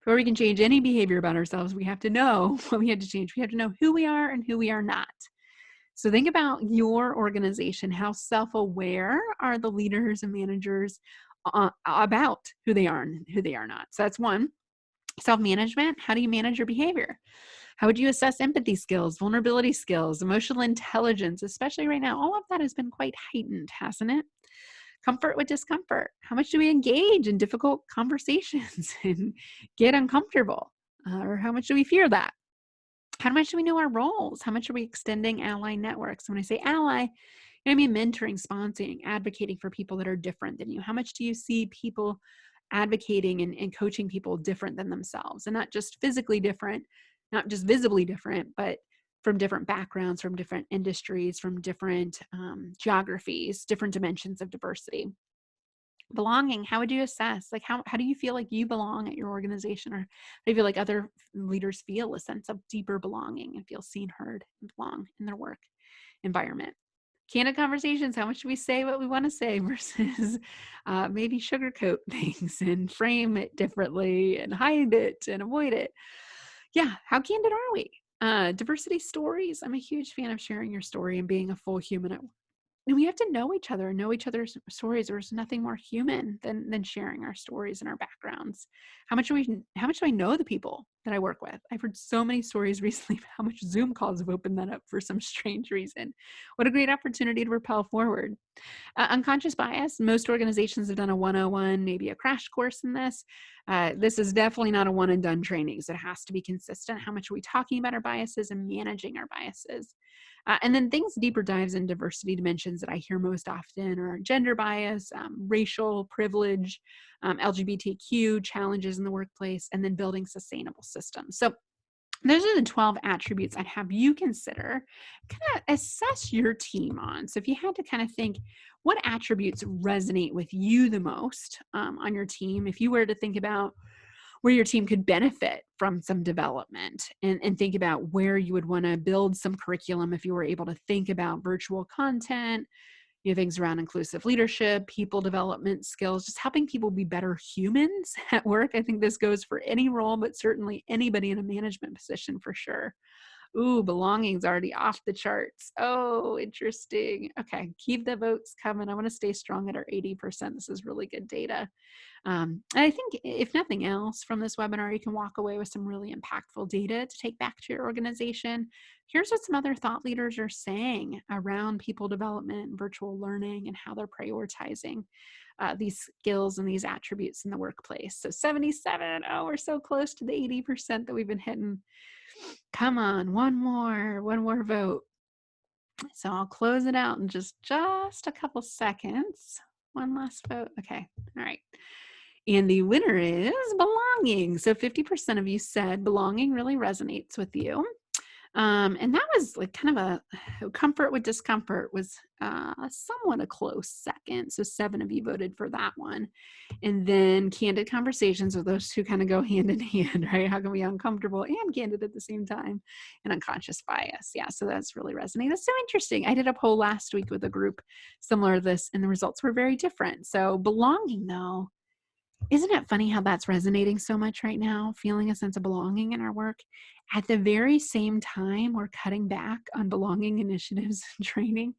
Before we can change any behavior about ourselves, we have to know what we have to change. We have to know who we are and who we are not. So think about your organization. How self-aware are the leaders and managers about who they are and who they are not? So that's one. Self-management. How do you manage your behavior? How would you assess empathy skills, vulnerability skills, emotional intelligence, especially right now? All of that has been quite heightened, hasn't it? Comfort with discomfort. How much do we engage in difficult conversations and get uncomfortable? Or how much do we fear that? How much do we know our roles? How much are we extending ally networks? When I say ally, I mean mentoring, sponsoring, advocating for people that are different than you. How much do you see people advocating and coaching people different than themselves? And not just physically different, not just visibly different, but from different backgrounds, from different industries, from different geographies, different dimensions of diversity. Belonging, how would you assess? Like, how do you feel like you belong at your organization? Or do you feel like other leaders feel a sense of deeper belonging and feel seen, heard, and belong in their work environment? Candid conversations, how much do we say what we want to say versus maybe sugarcoat things and frame it differently and hide it and avoid it? Yeah, how candid are we? Diversity stories. I'm a huge fan of sharing your story and being a full human at work. And we have to know each other and know each other's stories. There's nothing more human than sharing our stories and our backgrounds. How much do I know the people that I work with? I've heard so many stories recently of how much Zoom calls have opened that up for some strange reason. What a great opportunity to propel forward. Unconscious bias, most organizations have done a 101, maybe a crash course in this. This is definitely not a one and done training. So it has to be consistent. How much are we talking about our biases and managing our biases? And then things deeper dives in diversity dimensions that I hear most often are gender bias, racial privilege, LGBTQ challenges in the workplace, and then building sustainable systems. So those are the 12 attributes I'd have you consider, kind of assess your team on. So if you had to kind of think, what attributes resonate with you the most on your team? If you were to think about where your team could benefit from some development and think about where you would want to build some curriculum, if you were able to think about virtual content, things around inclusive leadership, people development skills, just helping people be better humans at work. I think this goes for any role, but certainly anybody in a management position for sure. Ooh, belonging's already off the charts. Oh, interesting. Okay, keep the votes coming. I want to stay strong at our 80%. This is really good data. And I think if nothing else from this webinar, you can walk away with some really impactful data to take back to your organization. Here's what some other thought leaders are saying around people development, virtual learning, and how they're prioritizing these skills and these attributes in the workplace. So 77, oh, we're so close to the 80% that we've been hitting. Come on, one more vote. So I'll close it out in just a couple seconds. One last vote. Okay. All right. And the winner is belonging. So 50% of you said belonging really resonates with you. And that was like kind of a comfort with discomfort was somewhat a close second. So 7 of you voted for that one. And then candid conversations with those two kind of go hand in hand, right? How can we be uncomfortable and candid at the same time? And unconscious bias. Yeah, so that's really resonating. That's so interesting. I did a poll last week with a group similar to this, and the results were very different. So belonging, though, isn't it funny how that's resonating so much right now, feeling a sense of belonging in our work? At the very same time, we're cutting back on belonging initiatives and training.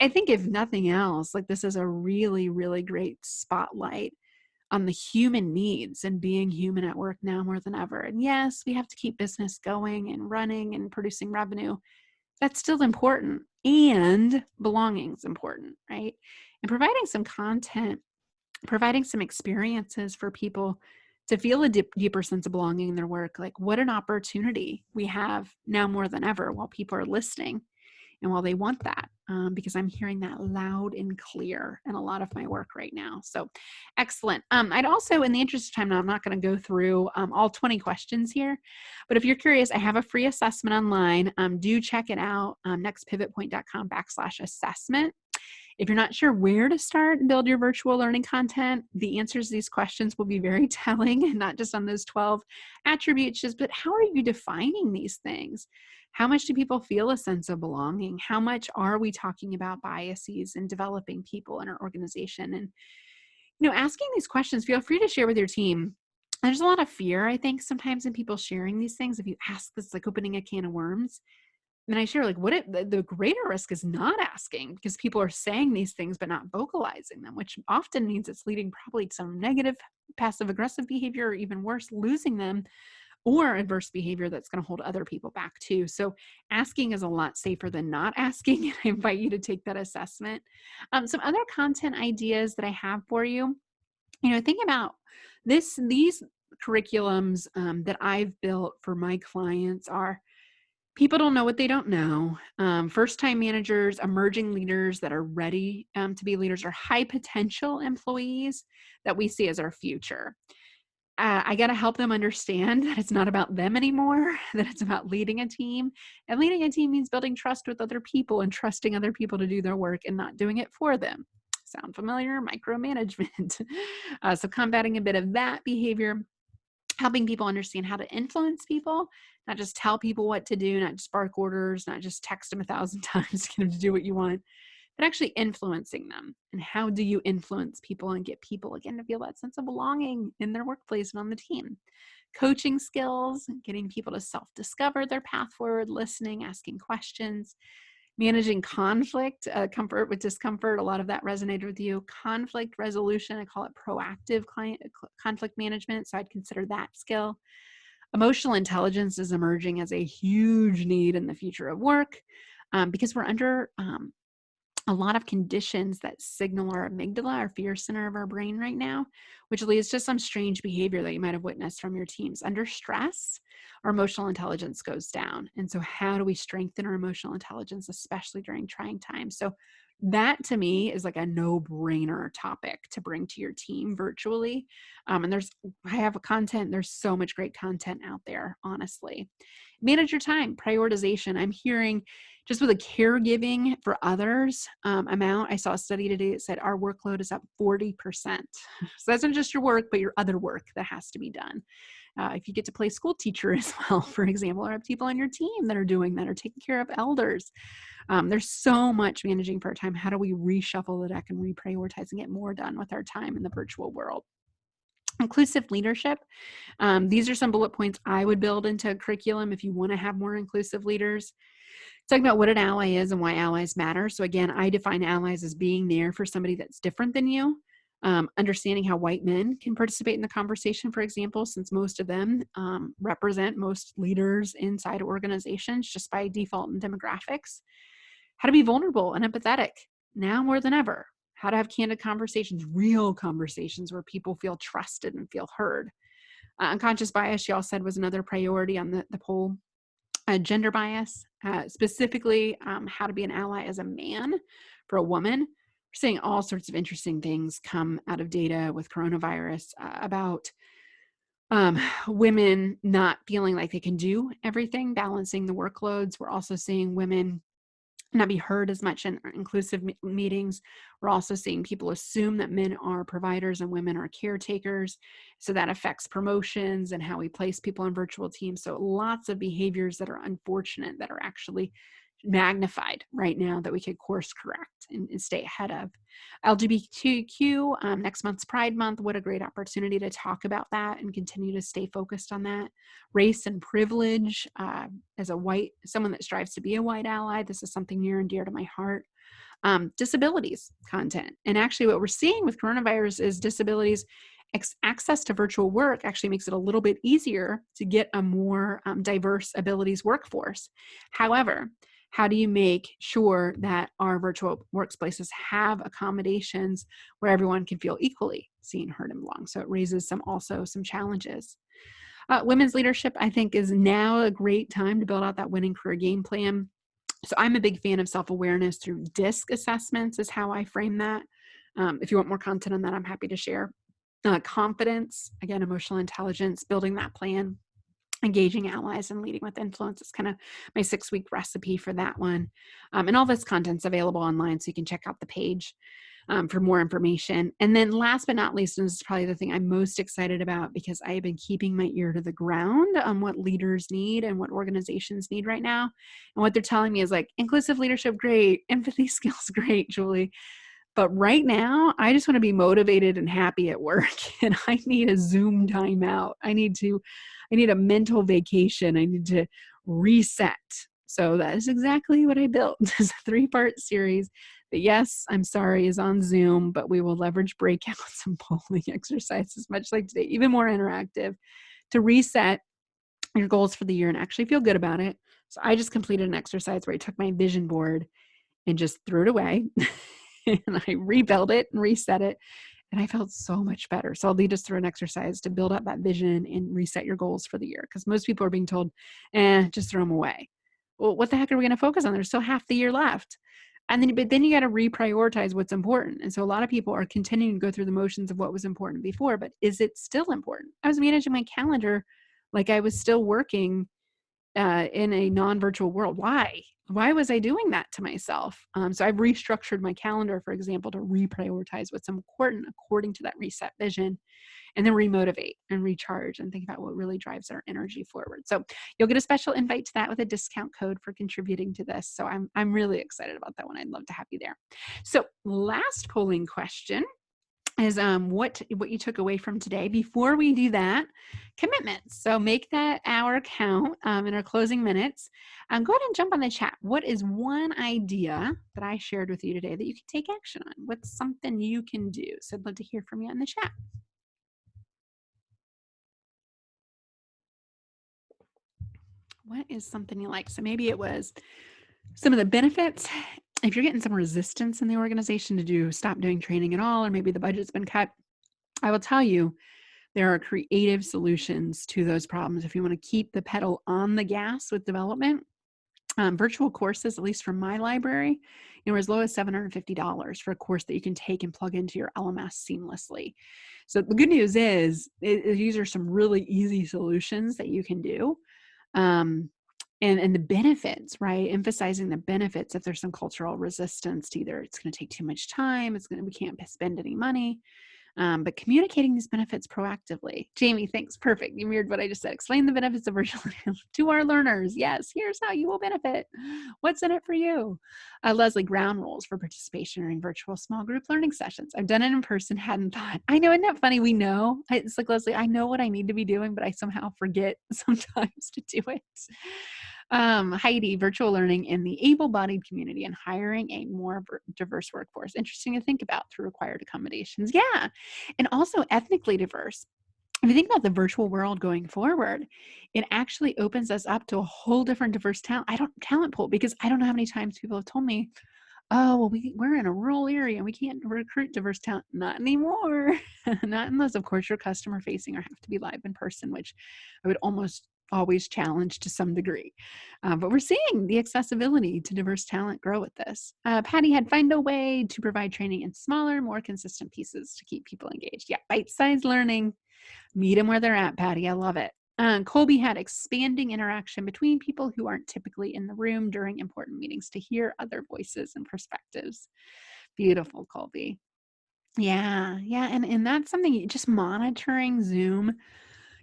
I think if nothing else, like this is a really, really great spotlight on the human needs and being human at work now more than ever. And yes, we have to keep business going and running and producing revenue. That's still important. And belonging is important, right? And providing some content, providing some experiences for people to feel a deeper sense of belonging in their work. Like, what an opportunity we have now more than ever while people are listening and while they want that, because I'm hearing that loud and clear in a lot of my work right now. So excellent. I'd also, in the interest of time now, I'm not going to go through all 20 questions here, but if you're curious, I have a free assessment online. Do check it out, nextpivotpoint.com/assessment. If you're not sure where to start and build your virtual learning content, the answers to these questions will be very telling, and not just on those 12 attributes, but how are you defining these things? How much do people feel a sense of belonging? How much are we talking about biases and developing people in our organization? And, asking these questions, feel free to share with your team. There's a lot of fear, I think, sometimes in people sharing these things. If you ask this, like opening a can of worms. And I share, like, what the greater risk is not asking, because people are saying these things but not vocalizing them, which often means it's leading probably to some negative passive aggressive behavior, or even worse, losing them, or adverse behavior that's going to hold other people back too. So asking is a lot safer than not asking. And I invite you to take that assessment. Some other content ideas that I have for you, think about these curriculums that I've built for my clients are: people don't know what they don't know. First-time managers, emerging leaders that are ready to be leaders, are high potential employees that we see as our future. I got to help them understand that it's not about them anymore, that it's about leading a team. And leading a team means building trust with other people and trusting other people to do their work and not doing it for them. Sound familiar? Micromanagement. So combating a bit of that behavior, helping people understand how to influence people, not just tell people what to do, not just bark orders, not just text them 1,000 times to get them to do what you want, but actually influencing them. And how do you influence people and get people, again, to feel that sense of belonging in their workplace and on the team? Coaching skills, getting people to self-discover their path forward, listening, asking questions, managing conflict, comfort with discomfort. A lot of that resonated with you. Conflict resolution, I call it proactive conflict management. So I'd consider that skill. Emotional intelligence is emerging as a huge need in the future of work because we're under a lot of conditions that signal our amygdala, our fear center of our brain right now, which leads to some strange behavior that you might have witnessed from your teams. Under stress, our emotional intelligence goes down. And so how do we strengthen our emotional intelligence, especially during trying times? So that to me is like a no-brainer topic to bring to your team virtually. And I have there's so much great content out there, honestly. Manage your time, prioritization. I'm hearing just with a caregiving for others amount, I saw a study today that said our workload is up 40%. So that's not just your work, but your other work that has to be done. If you get to play school teacher as well, for example, or have people on your team that are doing that or taking care of elders. There's so much managing for our time. How do we reshuffle the deck and reprioritize and get more done with our time in the virtual world? Inclusive leadership. These are some bullet points I would build into a curriculum if you want to have more inclusive leaders. Talking about what an ally is and why allies matter. So again, I define allies as being there for somebody that's different than you. Understanding how white men can participate in the conversation, for example, since most of them represent most leaders inside organizations just by default and demographics. How to be vulnerable and empathetic now more than ever. How to have candid conversations, real conversations where people feel trusted and feel heard. Unconscious bias, y'all said, was another priority on the poll. Gender bias, specifically how to be an ally as a man for a woman. We're seeing all sorts of interesting things come out of data with coronavirus about women not feeling like they can do everything, balancing the workloads. We're also seeing women not be heard as much in inclusive meetings. We're also seeing people assume that men are providers and women are caretakers. So that affects promotions and how we place people on virtual teams. So lots of behaviors that are unfortunate that are actually magnified right now that we could course correct and stay ahead of. LGBTQ, next month's Pride Month. What a great opportunity to talk about that and continue to stay focused on that. Race and privilege, as someone that strives to be a white ally, this is something near and dear to my heart. Disabilities content. And actually what we're seeing with coronavirus is disabilities access to virtual work actually makes it a little bit easier to get a more diverse abilities workforce. However, how do you make sure that our virtual workplaces have accommodations where everyone can feel equally seen, heard, and belong? So it raises some challenges. Women's leadership, I think, is now a great time to build out that winning career game plan. So I'm a big fan of self-awareness through DISC assessments is how I frame that. If you want more content on that, I'm happy to share. Confidence, again, emotional intelligence, building that plan. Engaging allies and leading with influence is kind of my 6-week recipe for that one. And all this content's available online, so you can check out the page for more information. And then last but not least, and this is probably the thing I'm most excited about because I have been keeping my ear to the ground on what leaders need and what organizations need right now. And what they're telling me is like, inclusive leadership, great. Empathy skills, great, Julie. But right now, I just want to be motivated and happy at work. And I need a Zoom timeout. I need a mental vacation. I need to reset. So that is exactly what I built. It's a 3-part series that, yes, I'm sorry, is on Zoom, but we will leverage breakouts and polling exercises, much like today, even more interactive, to reset your goals for the year and actually feel good about it. So I just completed an exercise where I took my vision board and just threw it away. And I rebuilt it and reset it. And I felt so much better. So I'll lead us through an exercise to build up that vision and reset your goals for the year. Because most people are being told, just throw them away. Well, what the heck are we going to focus on? There's still half the year left. But then you got to reprioritize what's important. And so a lot of people are continuing to go through the motions of what was important before, but is it still important? I was managing my calendar like I was still working in a non-virtual world. Why was I doing that to myself? So I've restructured my calendar, for example, to reprioritize what's important according to that reset vision, and then remotivate and recharge and think about what really drives our energy forward. So you'll get a special invite to that with a discount code for contributing to this. So I'm really excited about that one. I'd love to have you there. So last polling question is what you took away from today. Before we do that, commitments. So make that hour count in our closing minutes. Go ahead and jump on the chat. What is one idea that I shared with you today that you can take action on? What's something you can do? So I'd love to hear from you in the chat. What is something you like? So maybe it was some of the benefits. If you're getting some resistance in the organization to stop doing training at all, or maybe the budget's been cut, I will tell you there are creative solutions to those problems. If you want to keep the pedal on the gas with development, virtual courses, at least from my library, are as low as $750 for a course that you can take and plug into your LMS seamlessly. So the good news is these are some really easy solutions that you can do. And the benefits, right? Emphasizing the benefits if there's some cultural resistance to either it's going to take too much time, we can't spend any money. But communicating these benefits proactively. Jamie, thanks. Perfect. You mirrored what I just said. Explain the benefits of virtual learning to our learners. Yes, here's how you will benefit. What's in it for you? Leslie, ground rules for participation in virtual small group learning sessions. I've done it in person, hadn't thought. I know, isn't that funny? We know. It's like, Leslie, I know what I need to be doing, but I somehow forget sometimes to do it. Heidi, virtual learning in the able-bodied community and hiring a more diverse workforce. Interesting to think about through required accommodations. Yeah. And also ethnically diverse. If you think about the virtual world going forward, it actually opens us up to a whole different diverse talent pool, because I don't know how many times people have told me, oh, well, we're in a rural area and we can't recruit diverse talent. Not anymore. Not unless, of course, you're customer facing or have to be live in person, which I would almost always challenge to some degree. But we're seeing the accessibility to diverse talent grow with this. Patty had find a way to provide training in smaller, more consistent pieces to keep people engaged. Yeah, bite-sized learning. Meet them where they're at, Patty. I love it. Colby had expanding interaction between people who aren't typically in the room during important meetings to hear other voices and perspectives. Beautiful, Colby. Yeah, and that's something, just monitoring Zoom.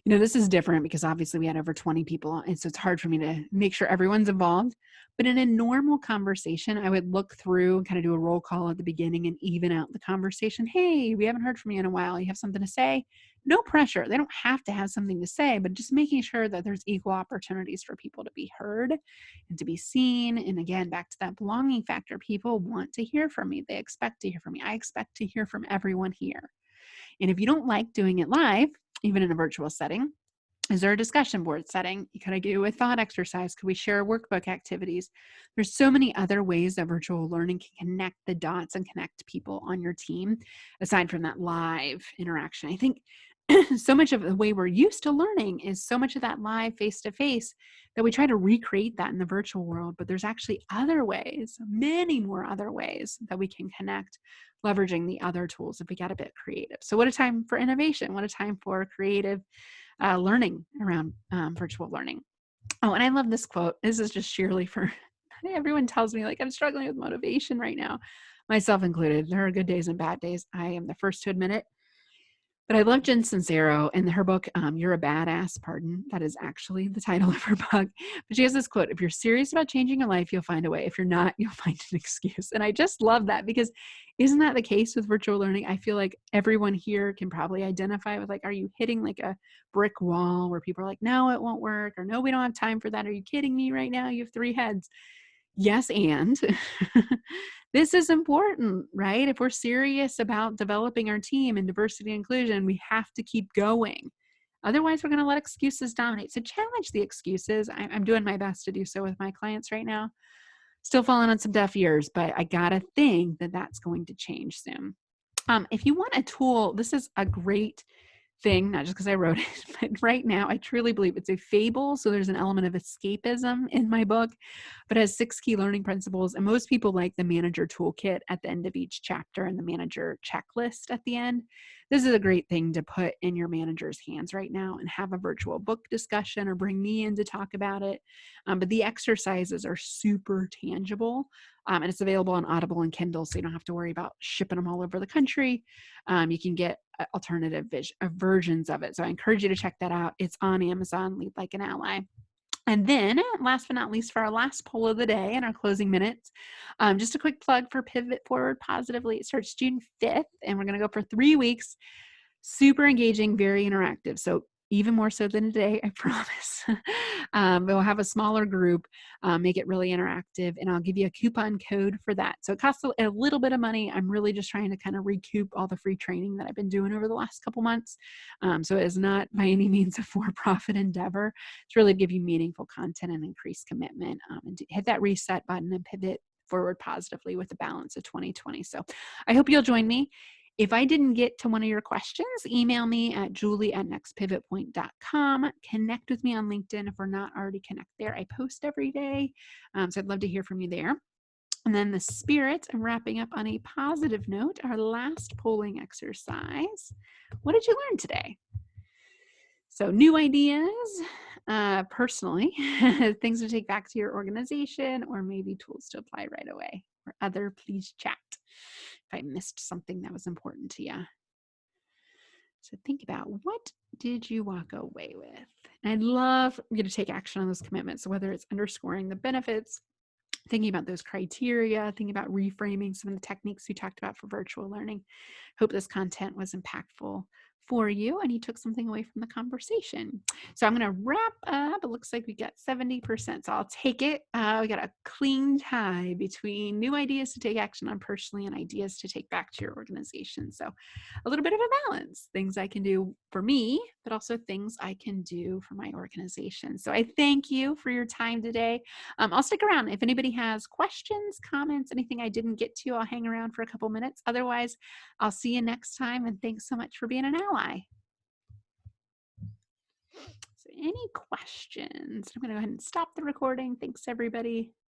This is different because obviously we had over 20 people, and so it's hard for me to make sure everyone's involved. But in a normal conversation, I would look through and kind of do a roll call at the beginning and even out the conversation. Hey, we haven't heard from you in a while. You have something to say? No pressure. They don't have to have something to say, but just making sure that there's equal opportunities for people to be heard and to be seen. And again, back to that belonging factor, people want to hear from me. They expect to hear from me. I expect to hear from everyone here. And if you don't like doing it live, even in a virtual setting, is there a discussion board setting? Could I do a thought exercise? Could we share workbook activities? There's so many other ways that virtual learning can connect the dots and connect people on your team, aside from that live interaction. I think so much of the way we're used to learning is so much of that live face-to-face that we try to recreate that in the virtual world, but there's actually other ways, many more other ways that we can connect, leveraging the other tools if we get a bit creative. So what a time for innovation. What a time for creative learning around virtual learning. Oh, and I love this quote. This is just sheerly for, everyone tells me like I'm struggling with motivation right now, myself included. There are good days and bad days. I am the first to admit it. But I love Jen Sincero and her book, You're a Badass, pardon. That is actually the title of her book. But she has this quote, if you're serious about changing your life, you'll find a way. If you're not, you'll find an excuse. And I just love that, because isn't that the case with virtual learning? I feel like everyone here can probably identify with, like, are you hitting like a brick wall where people are like, no, it won't work, or no, we don't have time for that. Are you kidding me right now? You have 3 heads. Yes, and this is important, right? If we're serious about developing our team and diversity and inclusion, we have to keep going. Otherwise, we're going to let excuses dominate. So challenge the excuses. I'm doing my best to do so with my clients right now. Still falling on some deaf ears, but I got to think that that's going to change soon. If you want a tool, this is a great thing, not just because I wrote it, but right now I truly believe it's a fable. So there's an element of escapism in my book, but it has 6 key learning principles. And most people like the manager toolkit at the end of each chapter and the manager checklist at the end. This is a great thing to put in your manager's hands right now and have a virtual book discussion or bring me in to talk about it. But the exercises are super tangible, and it's available on Audible and Kindle, so you don't have to worry about shipping them all over the country. You can get alternative versions of it. So I encourage you to check that out. It's on Amazon, Lead Like an Ally. And then, last but not least, for our last poll of the day and our closing minutes, just a quick plug for Pivot Forward Positively. It starts June 5th, and we're going to go for 3 weeks. Super engaging, very interactive. So even more so than today, I promise. We'll have a smaller group, make it really interactive, and I'll give you a coupon code for that. So it costs a little bit of money. I'm really just trying to kind of recoup all the free training that I've been doing over the last couple months. So it is not by any means a for-profit endeavor. It's really to give you meaningful content and increase commitment, and hit that reset button and pivot forward positively with the balance of 2020. So I hope you'll join me. If I didn't get to one of your questions, email me at julie@nextpivotpoint.com. Connect with me on LinkedIn if we're not already connected there. I post every day, so I'd love to hear from you there. And then the spirit, I'm wrapping up on a positive note, our last polling exercise. What did you learn today? So new ideas, personally, things to take back to your organization, or maybe tools to apply right away. Or other, please chat if I missed something that was important to you. So think about, what did you walk away with? And I'd love you to take action on those commitments. So whether it's underscoring the benefits, thinking about those criteria, thinking about reframing some of the techniques we talked about for virtual learning. Hope this content was impactful for you and you took something away from the conversation. So I'm going to wrap up. It looks like we got 70%. So I'll take it. We got a clean tie between new ideas to take action on personally and ideas to take back to your organization. So a little bit of a balance, things I can do for me, but also things I can do for my organization. So I thank you for your time today. I'll stick around. If anybody has questions, comments, anything I didn't get to, I'll hang around for a couple minutes. Otherwise, I'll see you next time. And thanks so much for being an ally. So any questions? I'm going to go ahead and stop the recording. Thanks, everybody.